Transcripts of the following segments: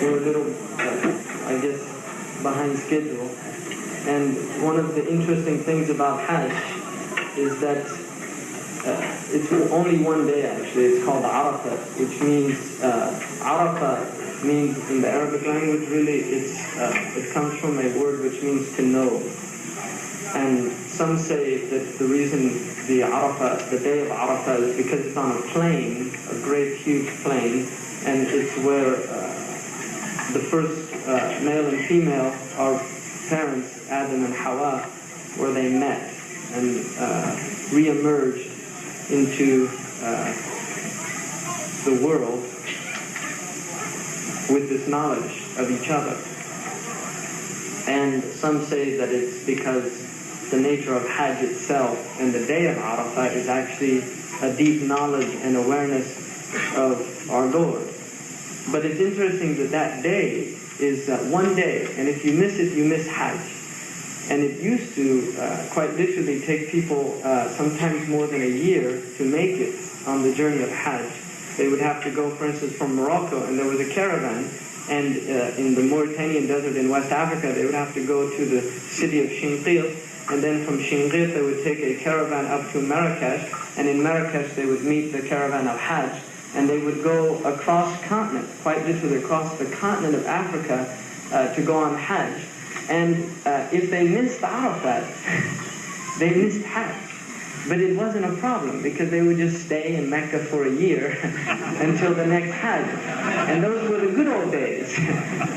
we're a little, I guess, behind schedule. And one of the interesting things about Hajj is that it's only one day actually. It's called Arafah, which means, Arafah means in the Arabic language really, it comes from a word which means to know. And some say that the reason the Arafah, the day of Arafah, is because it's on a plain, a great huge plain, and it's where the first male and female, our parents, Adam and Hawa, where they met and re-emerged into the world with this knowledge of each other. And some say that it's because the nature of Hajj itself and the day of Arafah is actually a deep knowledge and awareness of our Lord. But it's interesting that that day is one day, and if you miss it, you miss Hajj. And it used to quite literally take people sometimes more than a year to make it on the journey of Hajj. They would have to go, for instance, from Morocco, and there was a caravan, and in the Mauritanian desert in West Africa, they would have to go to the city of Shaykh, and then from Shaykh they would take a caravan up to Marrakesh, and in Marrakesh they would meet the caravan of Hajj, and they would go across continent, quite literally across the continent of Africa to go on Hajj. And if they missed Arafat, they missed Hajj. But it wasn't a problem because they would just stay in Mecca for a year until the next Hajj. And those were the good old days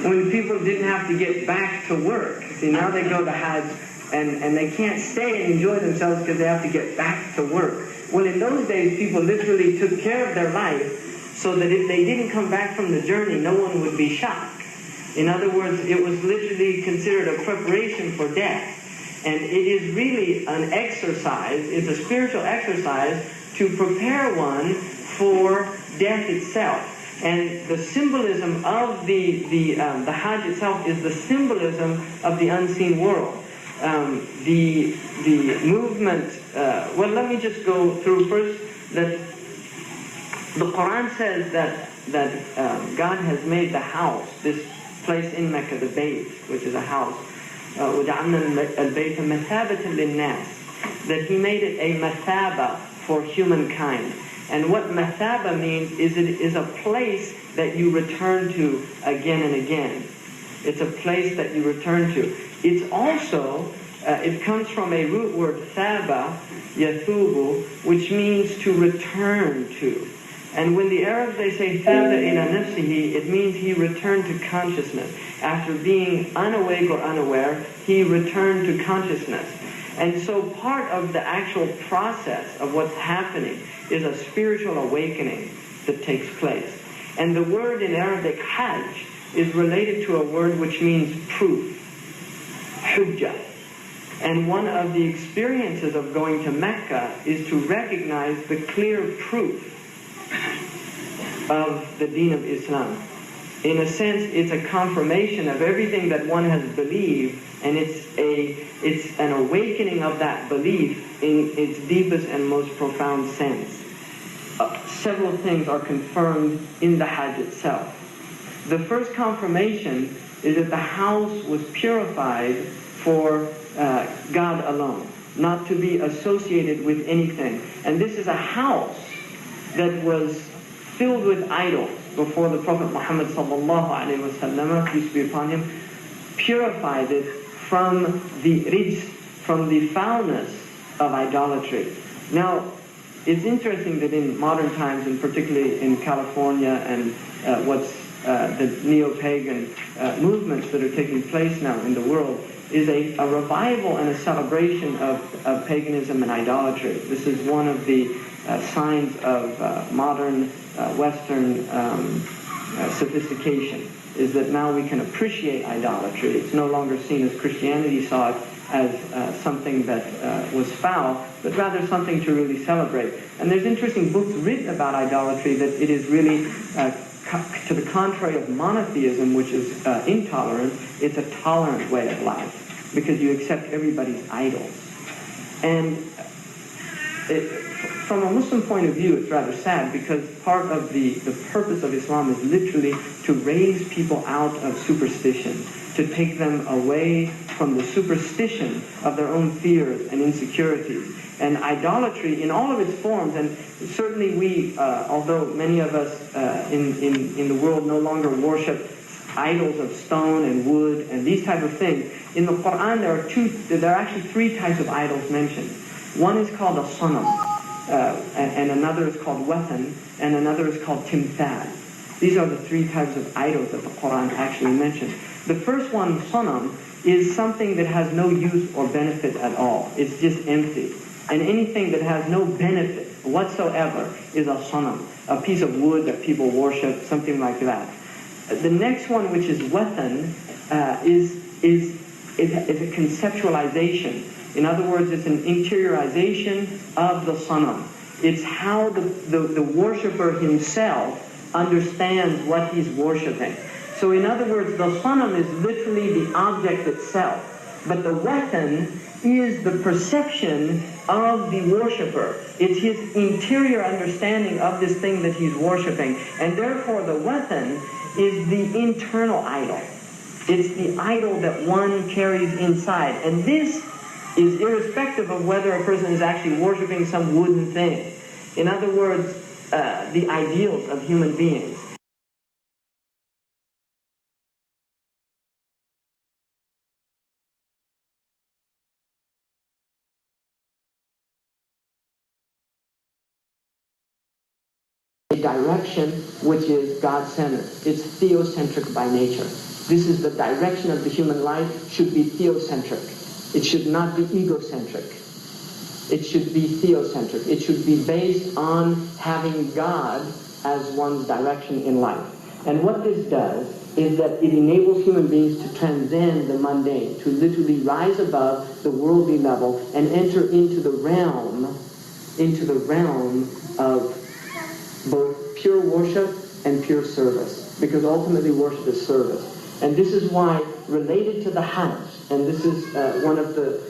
when people didn't have to get back to work. See, now they go to Hajj and they can't stay and enjoy themselves because they have to get back to work. Well, in those days, people literally took care of their life so that if they didn't come back from the journey, no one would be shocked. In other words, it was literally considered a preparation for death. And it is really an exercise, it's a spiritual exercise to prepare one for death itself. And the symbolism of the Hajj itself is the symbolism of the unseen world. The movement, well, let me just go through first that the Quran says that God has made the house, this place in Mecca, the Bayt, which is a house, وَجَعَلْنَا الْبَيْتَ مَثَابَةً لِلنَّاسِ, that He made it a mathaba for humankind. And what mathaba means is it is a place that you return to again and again. It's a place that you return to. It's also, it comes from a root word, thaba, yathubu, which means to return to. And when the Arabs, they say, thaba ila nafsihi, it means he returned to consciousness. After being unawake or unaware, he returned to consciousness. And so part of the actual process of what's happening is a spiritual awakening that takes place. And the word in Arabic, hajj, is related to a word which means proof, hujjah. And one of the experiences of going to Mecca is to recognize the clear proof of the deen of Islam. In a sense, it's a confirmation of everything that one has believed, and it's an awakening of that belief in its deepest and most profound sense. Several things are confirmed in the Hajj itself. The first confirmation is that the house was purified for God alone, not to be associated with anything. And this is a house that was filled with idols before the Prophet Muhammad sallallahu alaihi wasallam, peace be upon him, purified it from the rijs, from the foulness of idolatry. Now, it's interesting that in modern times, and particularly in California and what's the neo-pagan movements that are taking place now in the world, is a revival and a celebration of paganism and idolatry. This is one of the signs of modern Western sophistication, is that now we can appreciate idolatry. It's no longer seen as Christianity saw it as something that was foul, but rather something to really celebrate. And there's interesting books written about idolatry that it is really, to the contrary of monotheism, which is intolerant, it's a tolerant way of life, because you accept everybody's idols. And from a Muslim point of view, it's rather sad because part of the purpose of Islam is literally to raise people out of superstition, to take them away from the superstition of their own fears and insecurities. And idolatry in all of its forms, and certainly we, although many of us in the world no longer worship idols of stone and wood and these type of things, in the Quran there are actually three types of idols mentioned. One is called a sanam, and another is called watan, and another is called timthal. These are the three types of idols that the Quran actually mentions. The first one, sanam, is something that has no use or benefit at all. It's just empty. And anything that has no benefit whatsoever is a sanam, a piece of wood that people worship, something like that. The next one, which is watan, is a conceptualization. In other words, it's an interiorization of the sanam. It's how the worshiper himself understands what he's worshiping. So in other words, the sanam is literally the object itself. But the watan is the perception of the worshiper. It's his interior understanding of this thing that he's worshiping. And therefore the watan is the internal idol. It's the idol that one carries inside. And this is irrespective of whether a person is actually worshiping some wooden thing. In other words, the ideals of human beings. A direction which is God-centered. It's theocentric by nature. This is the direction of the human life, should be theocentric. It should not be egocentric. It should be theocentric. It should be based on having God as one's direction in life. And what this does is that it enables human beings to transcend the mundane, to literally rise above the worldly level and enter into the realm of both pure worship and pure service. Because ultimately worship is service. And this is why, related to the Hajj, and this is one of the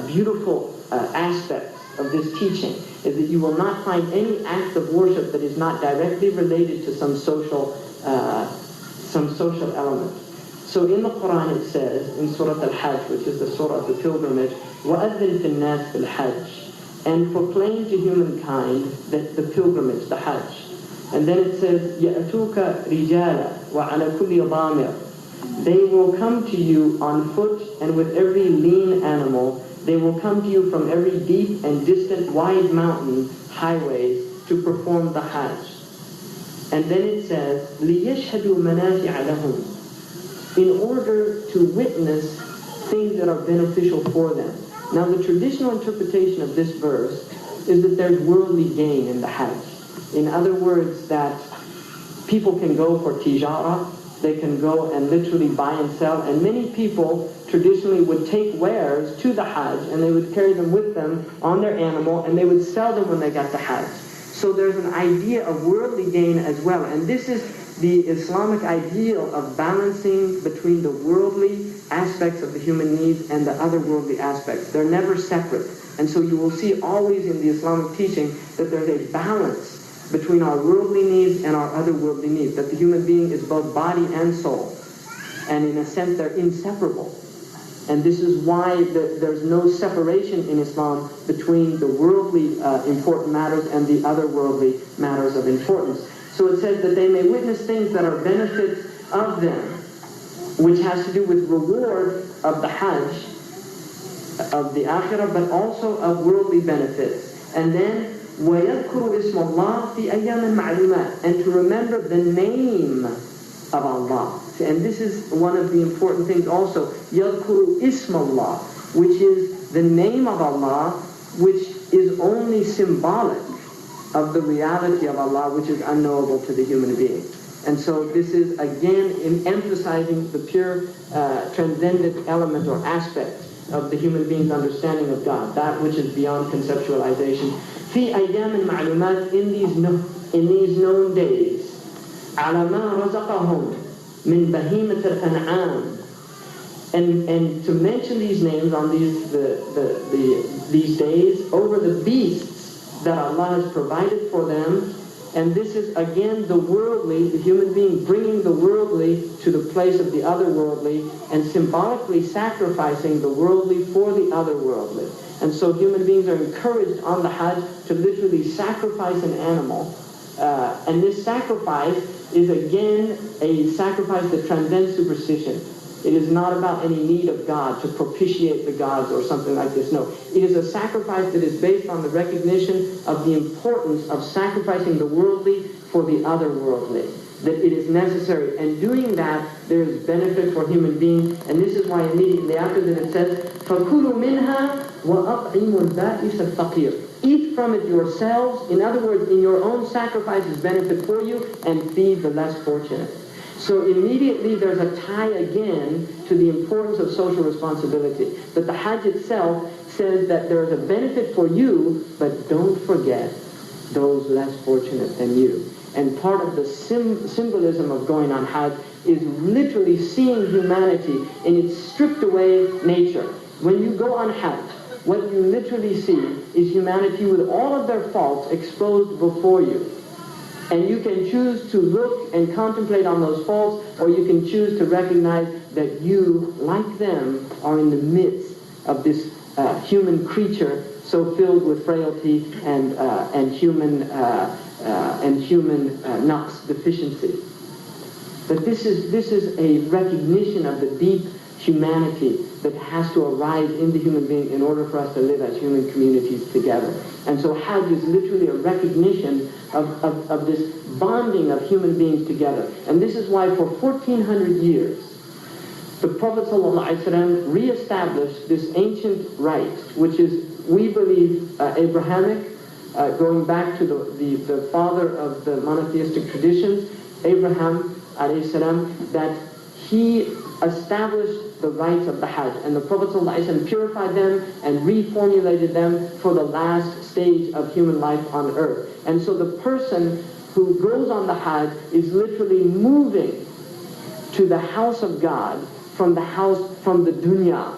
beautiful aspects of this teaching, is that you will not find any act of worship that is not directly related to some social element. So in the Quran it says, in Surah Al-Hajj, which is the Surah of the pilgrimage, وَأَذِّنْ فِي النَّاسِ فِي الْحَجِّ, and proclaim to humankind that the pilgrimage, the Hajj. And then it says, يَأْتُوكَ رِجَالًا وَعَلَى كُلِّ ضَامِرٍ, they will come to you on foot and with every lean animal. They will come to you from every deep and distant wide mountain highways to perform the Hajj. And then it says, لِيَشْهَدُوا مَنَافِعَ لَهُمْ, in order to witness things that are beneficial for them. Now the traditional interpretation of this verse is that there's worldly gain in the Hajj. In other words, that people can go for tijara, they can go and literally buy and sell, and many people traditionally would take wares to the Hajj and they would carry them with them on their animal and they would sell them when they got to Hajj. So there's an idea of worldly gain as well, and this is the Islamic ideal of balancing between the worldly aspects of the human needs and the other worldly aspects. They're never separate. And so you will see always in the Islamic teaching that there's a balance between our worldly needs and our other worldly needs, that the human being is both body and soul. And in a sense, they're inseparable. And this is why there's no separation in Islam between the worldly important matters and the other worldly matters of importance. So it says that they may witness things that are benefits of them, which has to do with reward of the Hajj, of the Akhirah, but also of worldly benefits. And then, وَيَذْكُرُ اسْمَ اللَّهِ فِي أَيَّامٍ مَعْلُومَاتٍ, and to remember the name of Allah. And this is one of the important things also. يَذْكُرُ اسْمَ اللَّهِ, which is the name of Allah, which is only symbolic of the reality of Allah, which is unknowable to the human being. And so this is again in emphasizing the pure transcendent element or aspect of the human being's understanding of God, that which is beyond conceptualization. في أيام معلومات, in these known days, على ما رزقهم من بهيمة الأنعام, and to mention these names on these days over the beasts that Allah has provided for them. And this is again the worldly, the human being bringing the worldly to the place of the otherworldly and symbolically sacrificing the worldly for the otherworldly. And so human beings are encouraged on the Hajj to literally sacrifice an animal. And this sacrifice is again a sacrifice that transcends superstition. It is not about any need of God to propitiate the gods or something like this. No, it is a sacrifice that is based on the recognition of the importance of sacrificing the worldly for the otherworldly. That it is necessary. And doing that, there is benefit for human beings. And this is why immediately after that it says, فَكُلُوا مِنْهَا وَأَطْعِمُوا الْبَائِسَ الْفَقِيرَ. Eat from it yourselves. In other words, in your own sacrifices benefit for you, and feed the less fortunate. So immediately there's a tie again to the importance of social responsibility. That the Hajj itself says that there is a benefit for you, but don't forget those less fortunate than you. And part of the symbolism of going on Hajj is literally seeing humanity in its stripped away nature. When you go on Hajj, what you literally see is humanity with all of their faults exposed before you. And you can choose to look and contemplate on those faults, or you can choose to recognize that you, like them, are in the midst of this human creature so filled with frailty and human naqs, deficiency. But this is a recognition of the deep humanity that has to arise in the human being in order for us to live as human communities together. And so Hajj is literally a recognition of this bonding of human beings together. And this is why for 1400 years, the Prophet ﷺ reestablished this ancient rite, which is, we believe, Abrahamic, going back to the father of the monotheistic traditions, Abraham ﷺ, that he established the rites of the Hajj, and the Prophet ﷺ purified them and reformulated them for the last stage of human life on earth. And so the person who goes on the Hajj is literally moving to the house of God from the dunya,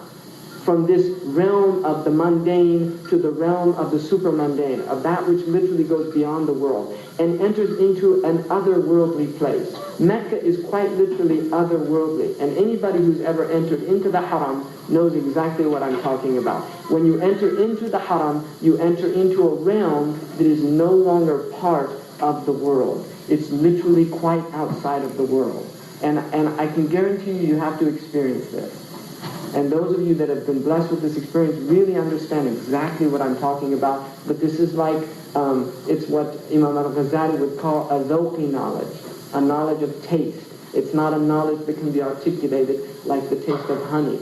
from this realm of the mundane to the realm of the super-mundane, of that which literally goes beyond the world, and enters into an otherworldly place. Mecca is quite literally otherworldly, and anybody who's ever entered into the haram knows exactly what I'm talking about. When you enter into the haram, you enter into a realm that is no longer part of the world. It's literally quite outside of the world. And I can guarantee you have to experience this. And those of you that have been blessed with this experience really understand exactly what I'm talking about. But this is like, it's what Imam al-Ghazali would call a dhawqi knowledge, a knowledge of taste. It's not a knowledge that can be articulated like the taste of honey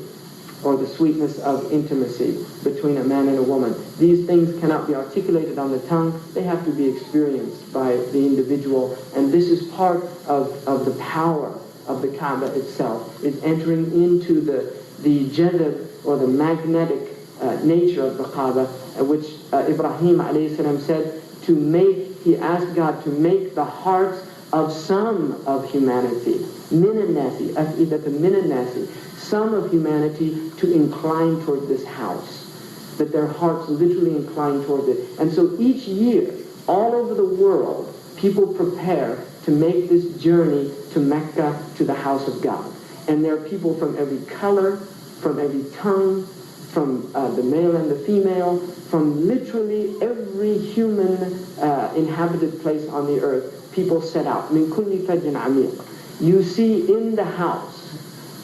or the sweetness of intimacy between a man and a woman. These things cannot be articulated on the tongue. They have to be experienced by the individual. And this is part of the power of the Kaaba itself, is entering into the jadab, or the magnetic nature of the Kaaba, which Ibrahim a.s. said he asked God to make the hearts of some of humanity, some of humanity to incline toward this house, that their hearts literally incline toward it. And so each year, all over the world, people prepare to make this journey to Mecca, to the house of God. And there are people from every color, from every tongue, from the male and the female, from literally every human inhabited place on the earth. People set out. Min kulli fajin amiq. You see in the house,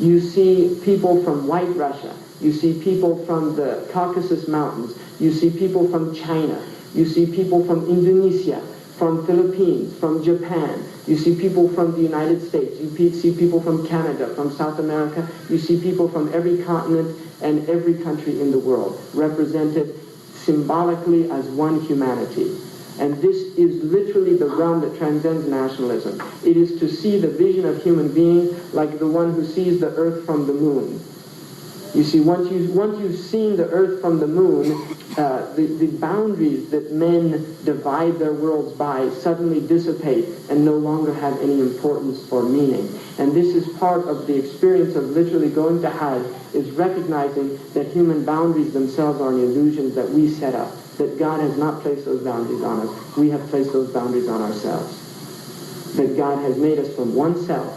you see people from White Russia. You see people from the Caucasus Mountains. You see people from China. You see people from Indonesia, from Philippines, from Japan. You see people from the United States. You see people from Canada, from South America. You see people from every continent and every country in the world, represented symbolically as one humanity. And this is literally the realm that transcends nationalism. It is to see the vision of human beings like the one who sees the earth from the moon. You see, once you've seen the earth from the moon, the boundaries that men divide their worlds by suddenly dissipate and no longer have any importance or meaning. And this is part of the experience of literally going to Hajj, is recognizing that human boundaries themselves are an illusion that we set up. that God has not placed those boundaries on us. We have placed those boundaries on ourselves. That God has made us from one self,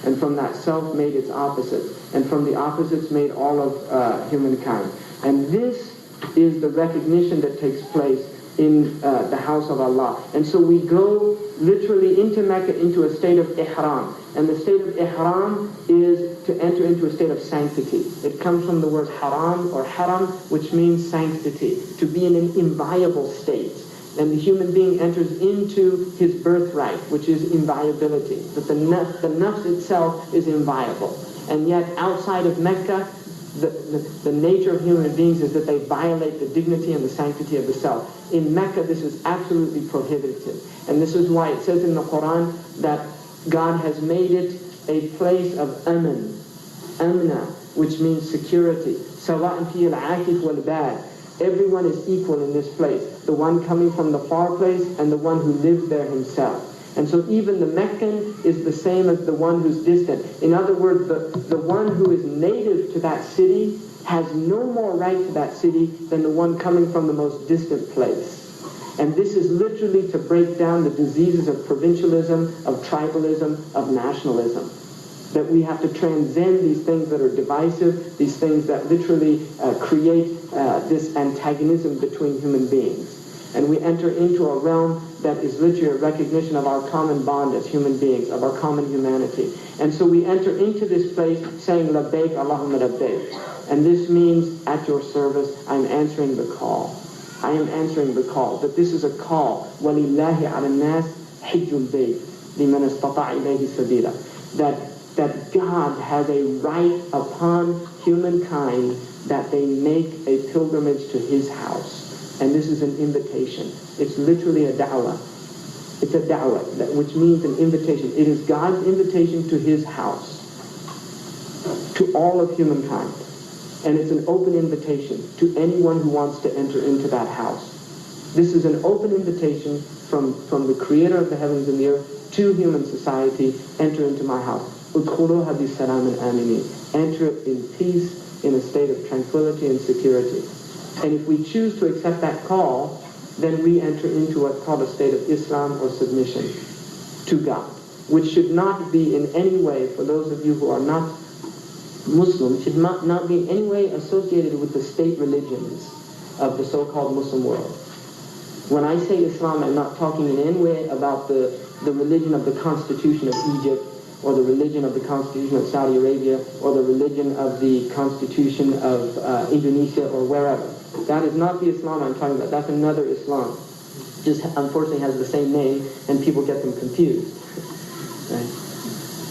and from that self made its opposite, and from the opposites made all of humankind. And this is the recognition that takes place in the house of Allah. And so we go literally into Mecca into a state of ihram. And the state of ihram is to enter into a state of sanctity. It comes from the word haram or haram, which means sanctity, to be in an inviolable state. And the human being enters into his birthright, which is inviolability. That the nafs itself is inviolable. And yet outside of Mecca, the nature of human beings is that they violate the dignity and the sanctity of the self. In Mecca, this is absolutely prohibited. And this is why it says in the Quran that God has made it a place of aman, amna, which means security. Sawa'an fi al-akif wal-bad. Everyone is equal in this place. The one coming from the far place and the one who lives there himself. And so even the Meccan is the same as the one who's distant. In other words, the one who is native to that city has no more right to that city than the one coming from the most distant place. And this is literally to break down the diseases of provincialism, of tribalism, of nationalism. That we have to transcend these things that are divisive, these things that literally create this antagonism between human beings. And we enter into a realm that is literally a recognition of our common bond as human beings, of our common humanity. And so we enter into this place saying, Labbaik Allahumma Labbaik. And this means, at your service, I'm answering the call. I am answering the call. That this is a call. وَلِلَّهِ عَلَى النَّاسِ حِجُّ الْبَيْتِ لِمَنْ اسْتَطَعَ إِلَيْهِ سَبِيلًا. That God has a right upon humankind that they make a pilgrimage to his house. And this is an invitation. It's literally a da'wah. It's a da'wah, which means an invitation. It is God's invitation to his house, to all of humankind. And it's an open invitation to anyone who wants to enter into that house. This is an open invitation from the creator of the heavens and the earth to human society. Enter into my house. Udkhuluha bisalamin aminin. Enter in peace, in a state of tranquility and security. And if we choose to accept that call, then we enter into what's called a state of Islam or submission to God, which should not be in any way, for those of you who are not Muslim, should not be in any way associated with the state religions of the so-called Muslim world. When I say Islam, I'm not talking in any way about the religion of the Constitution of Egypt, or the religion of the Constitution of Saudi Arabia, or the religion of the Constitution of Indonesia, or wherever. That is not the Islam I'm talking about. That's another Islam. Just unfortunately has the same name, and people get them confused. Right?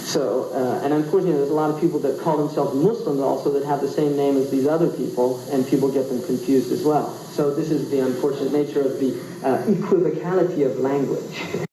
So, and unfortunately there's a lot of people that call themselves Muslims also that have the same name as these other people, and people get them confused as well. So this is the unfortunate nature of the equivocality of language.